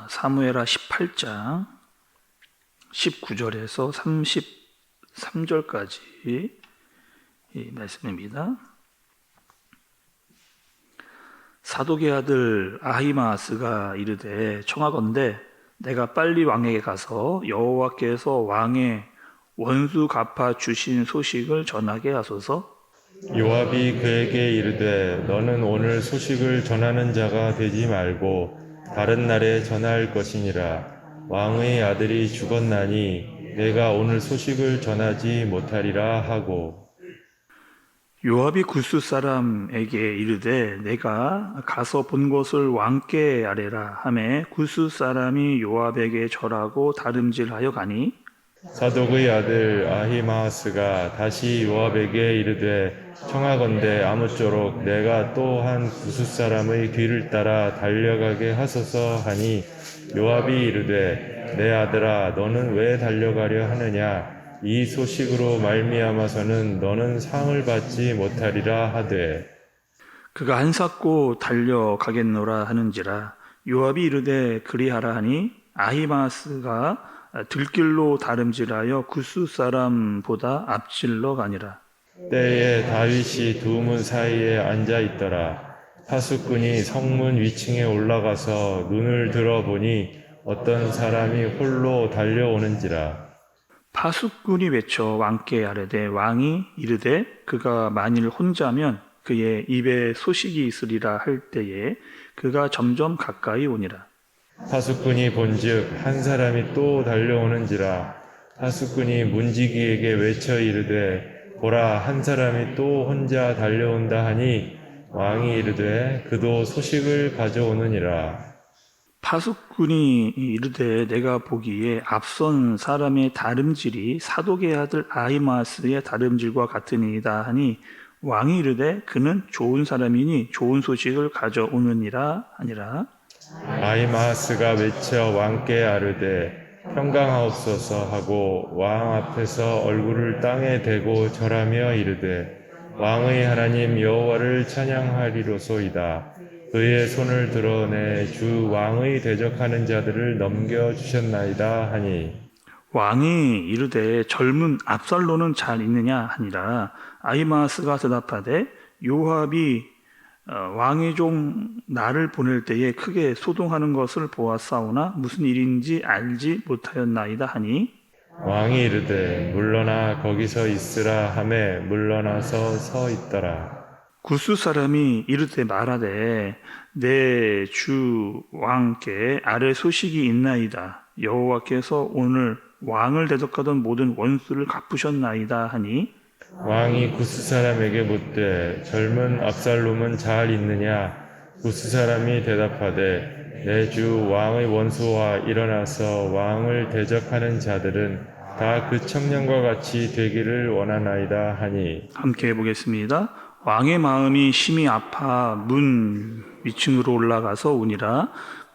사무엘하 18장 19절에서 33절까지 이 말씀입니다. 사독의 아들 아히마아스가 이르되 청하건대 내가 빨리 왕에게 가서 여호와께서 왕의 원수 갚아 주신 소식을 전하게 하소서. 요압이 그에게 이르되 너는 오늘 소식을 전하는 자가 되지 말고 다른 날에 전할 것이니라. 왕의 아들이 죽었나니 내가 오늘 소식을 전하지 못하리라 하고. 요압이 굿스 사람에게 이르되 내가 가서 본 것을 왕께 아뢰라 하매 굿스 사람이 요압에게 절하고 다름질하여 가니 사독의 아들 아히마아스가 다시 요압에게 이르되 청하건대 아무쪼록 내가 또 한 구스 사람의 뒤를 따라 달려가게 하소서 하니 요압이 이르되 내 아들아 너는 왜 달려가려 하느냐 이 소식으로 말미암아서는 너는 상을 받지 못하리라 하되. 그가 한삭고 달려가겠노라 하는지라. 요압이 이르되 그리하라 하니 아히마아스가 들길로 다름질하여 굿스 사람보다 앞질러 가니라. 때에 다윗이 두 문 사이에 앉아 있더라. 파수꾼이 성문 위층에 올라가서 눈을 들어보니 어떤 사람이 홀로 달려오는지라. 파수꾼이 외쳐 왕께 아뢰되 왕이 이르되 그가 만일 혼자면 그의 입에 소식이 있으리라 할 때에 그가 점점 가까이 오니라. 파수꾼이 본즉 한 사람이 또 달려오는지라. 파수꾼이 문지기에게 외쳐 이르되 보라 한 사람이 또 혼자 달려온다 하니 왕이 이르되 그도 소식을 가져오느니라. 파수꾼이 이르되 내가 보기에 앞선 사람의 다름질이 사독의 아들 아히마아스의 다름질과 같으니이다 하니 왕이 이르되 그는 좋은 사람이니 좋은 소식을 가져오느니라 하니라. 아히마아스가 외쳐 왕께 아뢰되 평강하옵소서 하고 왕 앞에서 얼굴을 땅에 대고 절하며 이르되 왕의 하나님 여호와를 찬양하리로소이다. 그의 손을 드러내 주 왕의 대적하는 자들을 넘겨주셨나이다 하니. 왕이 이르되 젊은 압살론은 잘 있느냐 하니라. 아히마아스가 대답하되 요압이 왕의 종 나를 보낼 때에 크게 소동하는 것을 보았사오나 무슨 일인지 알지 못하였나이다 하니 왕이 이르되 물러나 거기서 있으라 하매 물러나서 서 있더라. 굿스 사람이 이르되 말하되 내 주 왕께 아뢰 소식이 있나이다. 여호와께서 오늘 왕을 대적하던 모든 원수를 갚으셨나이다 하니 왕이 구스 사람에게 묻되 젊은 압살롬은 잘 있느냐? 구스 사람이 대답하되 내 주 왕의 원수와 일어나서 왕을 대적하는 자들은 다 그 청년과 같이 되기를 원하나이다 하니. 함께 해보겠습니다. 왕의 마음이 심히 아파 문 위층으로 올라가서 오니라.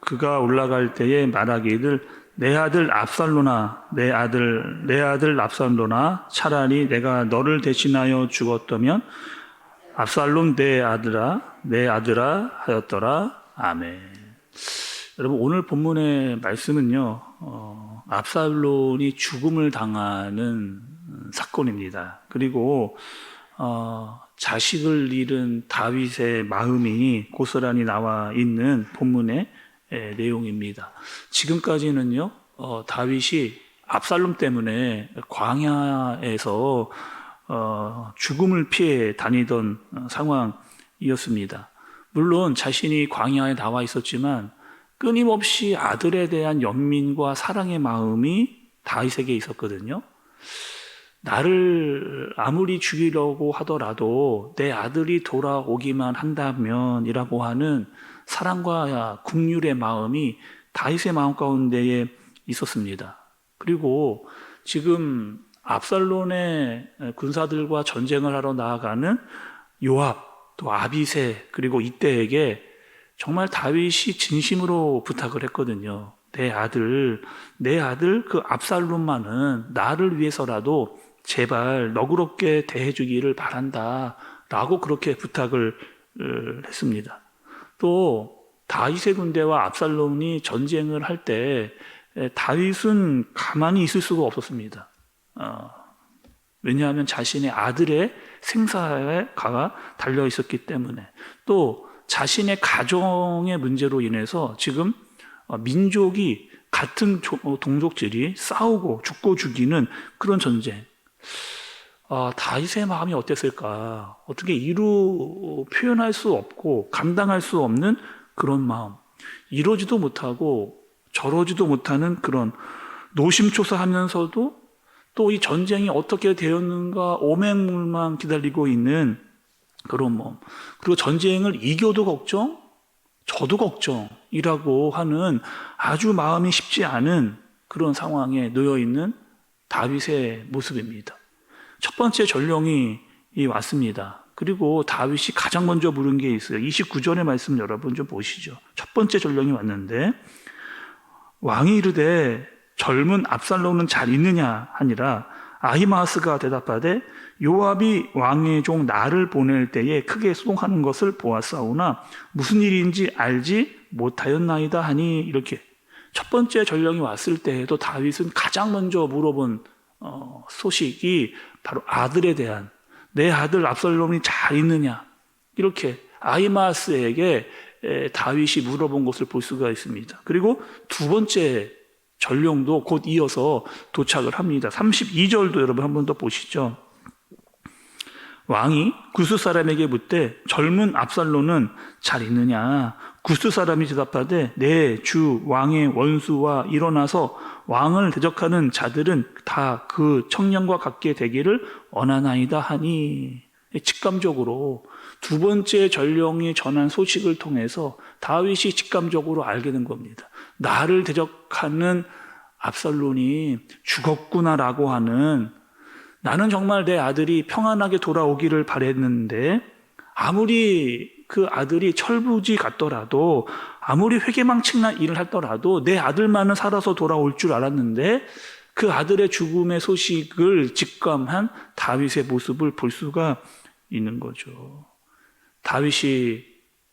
그가 올라갈 때에 말하기를 내 아들 압살로나 내 아들 압살로나 차라리 내가 너를 대신하여 죽었다면 압살롬 내 아들아 하였더라. 아멘. 여러분 오늘 본문의 말씀은요 압살롬이 죽음을 당하는 사건입니다. 그리고 자식을 잃은 다윗의 마음이 고스란히 나와 있는 본문의 내용입니다. 지금까지는요, 다윗이 압살롬 때문에 광야에서 죽음을 피해 다니던 상황이었습니다. 물론 자신이 광야에 나와 있었지만 끊임없이 아들에 대한 연민과 사랑의 마음이 다윗에게 있었거든요. 나를 아무리 죽이려고 하더라도 내 아들이 돌아오기만 한다면 이라고 하는 사랑과 긍휼의 마음이 다윗의 마음 가운데에 있었습니다. 그리고 지금 압살롬의 군사들과 전쟁을 하러 나아가는 요압, 또 아비새, 그리고 이때에게 정말 다윗이 진심으로 부탁을 했거든요. 내 아들 그 압살롬만은 나를 위해서라도 제발 너그럽게 대해주기를 바란다 라고 그렇게 부탁을 했습니다. 또 다윗의 군대와 압살롬이 전쟁을 할 때 다윗은 가만히 있을 수가 없었습니다. 왜냐하면 자신의 아들의 생사에 가가 달려 있었기 때문에, 또 자신의 가정의 문제로 인해서 지금 민족이 같은 동족들이 싸우고 죽고 죽이는 그런 전쟁. 다윗의 마음이 어땠을까? 어떻게 표현할 수 없고 감당할 수 없는 그런 마음. 이러지도 못하고 저러지도 못하는 그런 노심초사하면서도 또 이 전쟁이 어떻게 되었는가 오맹물만 기다리고 있는 그런 마음. 그리고 전쟁을 이겨도 걱정, 저도 걱정이라고 하는 아주 마음이 쉽지 않은 그런 상황에 놓여 있는 다윗의 모습입니다. 첫 번째 전령이 왔습니다. 그리고 다윗이 가장 먼저 물은 게 있어요. 29절의 말씀 여러분 좀 보시죠. 첫 번째 전령이 왔는데, 왕이 이르되 젊은 압살롬은 잘 있느냐 하니라. 아히마아스가 대답하되 요압이 왕의 종 나를 보낼 때에 크게 수동하는 것을 보았사오나 무슨 일인지 알지 못하였나이다 하니, 이렇게 첫 번째 전령이 왔을 때에도 다윗은 가장 먼저 물어본 소식이 바로 아들에 대한, 내 아들 압살롬이 잘 있느냐, 이렇게 아히마아스에게 다윗이 물어본 것을 볼 수가 있습니다. 그리고 두 번째 전령도 곧 이어서 도착을 합니다. 32절도 여러분 한 번 더 보시죠. 왕이 구스 사람에게 묻되 젊은 압살롬은 잘 있느냐? 구스 사람이 대답하되 내 주 왕의 원수와 일어나서 왕을 대적하는 자들은 다 그 청년과 같게 되기를 원하나이다 하니, 직감적으로 두 번째 전령이 전한 소식을 통해서 다윗이 직감적으로 알게 된 겁니다. 나를 대적하는 압살롬이 죽었구나라고 하는, 나는 정말 내 아들이 평안하게 돌아오기를 바랬는데 아무리 그 아들이 철부지 같더라도, 아무리 회개망측난 일을 하더라도 내 아들만은 살아서 돌아올 줄 알았는데 그 아들의 죽음의 소식을 직감한 다윗의 모습을 볼 수가 있는 거죠. 다윗이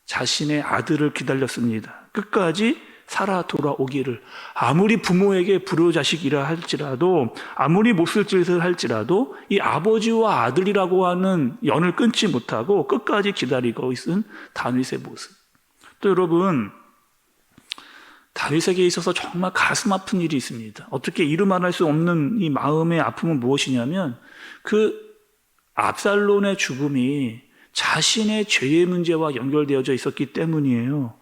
자신의 아들을 기다렸습니다. 끝까지 살아 돌아오기를. 아무리 부모에게 불효자식이라 할지라도, 아무리 못쓸 짓을 할지라도 이 아버지와 아들이라고 하는 연을 끊지 못하고 끝까지 기다리고 있은 다윗의 모습. 또 여러분, 다윗에게 있어서 정말 가슴 아픈 일이 있습니다. 어떻게 이루 말할 수 없는 이 마음의 아픔은 무엇이냐면, 그 압살롬의 죽음이 자신의 죄의 문제와 연결되어져 있었기 때문이에요.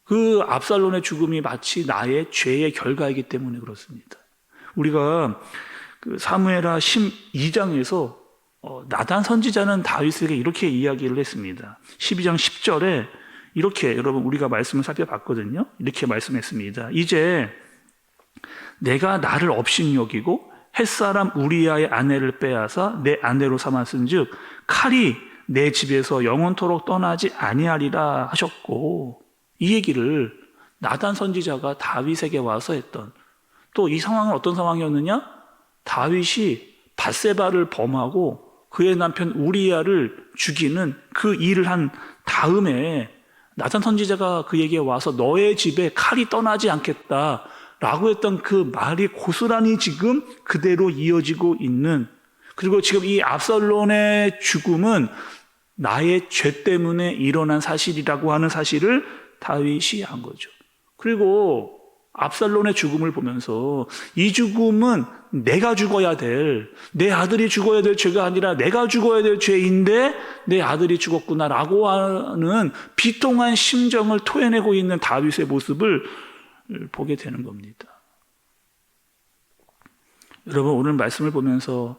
그 압살롬의 죽음이 마치 나의 죄의 결과이기 때문에 그렇습니다. 우리가 그 사무엘하 12장에서 나단 선지자는 다윗에게 이렇게 이야기를 했습니다. 12장 10절에 이렇게 여러분 우리가 말씀을 살펴봤거든요. 이렇게 말씀했습니다. 이제 내가 나를 업신여기고 햇사람 우리아의 아내를 빼앗아 내 아내로 삼았은즉 칼이 내 집에서 영원토록 떠나지 아니하리라 하셨고, 이 얘기를 나단 선지자가 다윗에게 와서 했던, 또 이 상황은 어떤 상황이었느냐? 다윗이 밧세바를 범하고 그의 남편 우리아를 죽이는 그 일을 한 다음에 나단 선지자가 그에게 와서 너의 집에 칼이 떠나지 않겠다라고 했던 그 말이 고스란히 지금 그대로 이어지고 있는, 그리고 지금 이 압살롬의 죽음은 나의 죄 때문에 일어난 사실이라고 하는 사실을 다윗이 한 거죠. 그리고 압살롬의 죽음을 보면서 이 죽음은 내가 죽어야 될, 내 아들이 죽어야 될 죄가 아니라 내가 죽어야 될 죄인데 내 아들이 죽었구나라고 하는 비통한 심정을 토해내고 있는 다윗의 모습을 보게 되는 겁니다. 여러분, 오늘 말씀을 보면서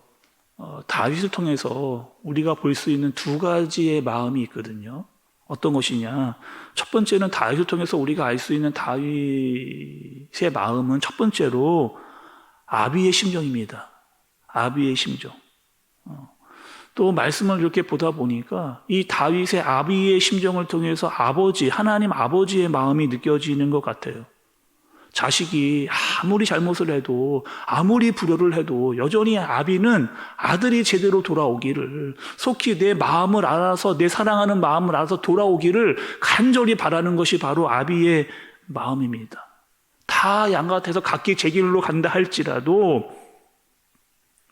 다윗을 통해서 우리가 볼 수 있는 두 가지의 마음이 있거든요. 어떤 것이냐? 첫 번째는 다윗을 통해서 우리가 알 수 있는 다윗의 마음은 첫 번째로 아비의 심정입니다. 아비의 심정. 또 말씀을 이렇게 보다 보니까 이 다윗의 아비의 심정을 통해서 아버지, 하나님 아버지의 마음이 느껴지는 것 같아요. 자식이 아무리 잘못을 해도, 아무리 불효를 해도 여전히 아비는 아들이 제대로 돌아오기를, 속히 내 마음을 알아서, 내 사랑하는 마음을 알아서 돌아오기를 간절히 바라는 것이 바로 아비의 마음입니다. 다 양같아서 각기 제 길로 간다 할지라도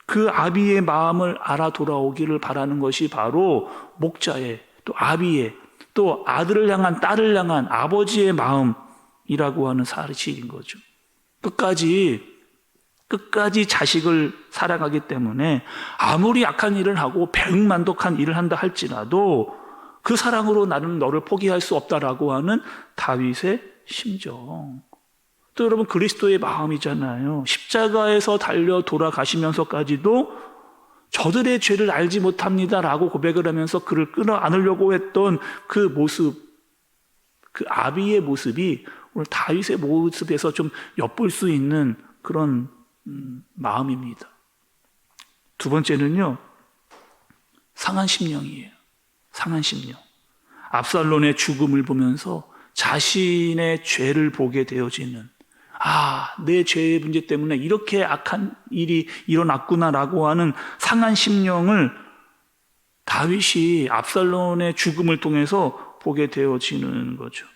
그 아비의 마음을 알아 돌아오기를 바라는 것이 바로 목자의, 또 아비의, 또 아들을 향한, 딸을 향한 아버지의 마음이라고 하는 사실인 거죠. 끝까지 자식을 사랑하기 때문에 아무리 악한 일을 하고 배은만독한 일을 한다 할지라도 그 사랑으로 나는 너를 포기할 수 없다라고 하는 다윗의 심정. 또 여러분, 그리스도의 마음이잖아요. 십자가에서 달려 돌아가시면서까지도 저들의 죄를 알지 못합니다라고 고백을 하면서 그를 끌어안으려고 했던 그 모습, 그 아비의 모습이 오늘 다윗의 모습에서 좀 엿볼 수 있는 그런 마음입니다. 두 번째는요, 상한 심령이에요. 상한 심령. 압살롬의 죽음을 보면서 자신의 죄를 보게 되어지는, 내 죄의 문제 때문에 이렇게 악한 일이 일어났구나라고 하는 상한 심령을 다윗이 압살롬의 죽음을 통해서 보게 되어지는 거죠.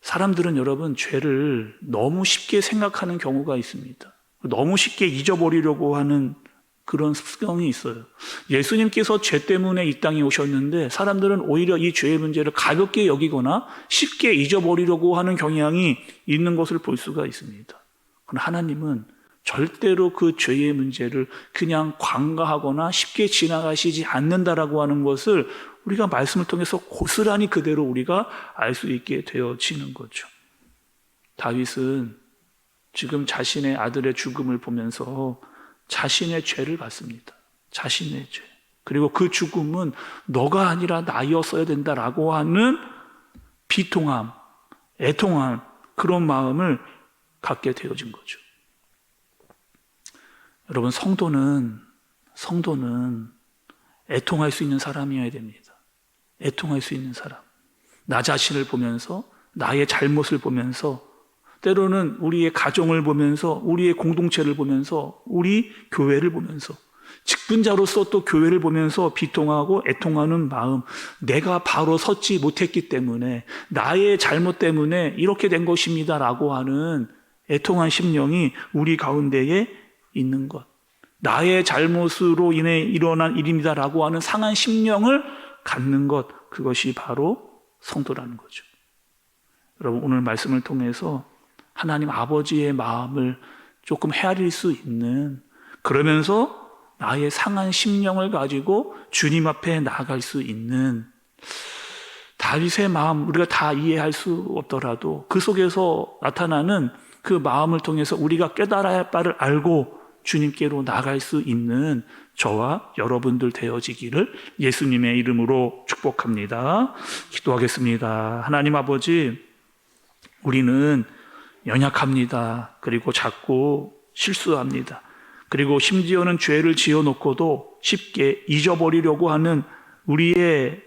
사람들은 여러분, 죄를 너무 쉽게 생각하는 경우가 있습니다. 너무 쉽게 잊어버리려고 하는 그런 습성이 있어요. 예수님께서 죄 때문에 이 땅에 오셨는데 사람들은 오히려 이 죄의 문제를 가볍게 여기거나 쉽게 잊어버리려고 하는 경향이 있는 것을 볼 수가 있습니다. 그러나 하나님은 절대로 그 죄의 문제를 그냥 관가하거나 쉽게 지나가시지 않는다라고 하는 것을 우리가 말씀을 통해서 고스란히 그대로 우리가 알 수 있게 되어지는 거죠. 다윗은 지금 자신의 아들의 죽음을 보면서 자신의 죄를 봤습니다. 자신의 죄. 그리고 그 죽음은 너가 아니라 나였어야 된다라고 하는 비통함, 애통함, 그런 마음을 갖게 되어진 거죠. 여러분, 성도는 애통할 수 있는 사람이어야 됩니다. 애통할 수 있는 사람. 나 자신을 보면서, 나의 잘못을 보면서, 때로는 우리의 가정을 보면서, 우리의 공동체를 보면서, 우리 교회를 보면서, 직분자로서 또 교회를 보면서 비통하고 애통하는 마음, 내가 바로 섰지 못했기 때문에, 나의 잘못 때문에 이렇게 된 것입니다라고 하는 애통한 심령이 우리 가운데에 있는 것, 나의 잘못으로 인해 일어난 일입니다라고 하는 상한 심령을 갖는 것, 그것이 바로 성도라는 거죠. 여러분, 오늘 말씀을 통해서 하나님 아버지의 마음을 조금 헤아릴 수 있는, 그러면서 나의 상한 심령을 가지고 주님 앞에 나아갈 수 있는 다윗의 마음, 우리가 다 이해할 수 없더라도 그 속에서 나타나는 그 마음을 통해서 우리가 깨달아야 할 바를 알고 주님께로 나아갈 수 있는 저와 여러분들 되어지기를 예수님의 이름으로 축복합니다. 기도하겠습니다. 하나님 아버지, 우리는 연약합니다. 그리고 자꾸 실수합니다. 그리고 심지어는 죄를 지어놓고도 쉽게 잊어버리려고 하는 우리의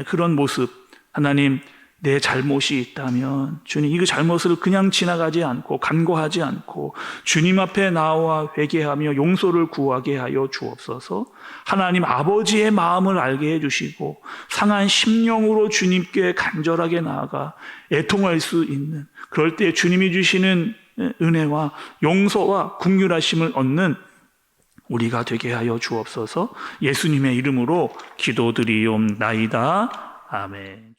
그런 모습, 하나님, 내 잘못이 있다면 주님, 이 잘못을 그냥 지나가지 않고 간과하지 않고 주님 앞에 나와 회개하며 용서를 구하게 하여 주옵소서. 하나님 아버지의 마음을 알게 해주시고 상한 심령으로 주님께 간절하게 나아가 애통할 수 있는, 그럴 때 주님이 주시는 은혜와 용서와 긍휼하심을 얻는 우리가 되게 하여 주옵소서. 예수님의 이름으로 기도드리옵나이다. 아멘.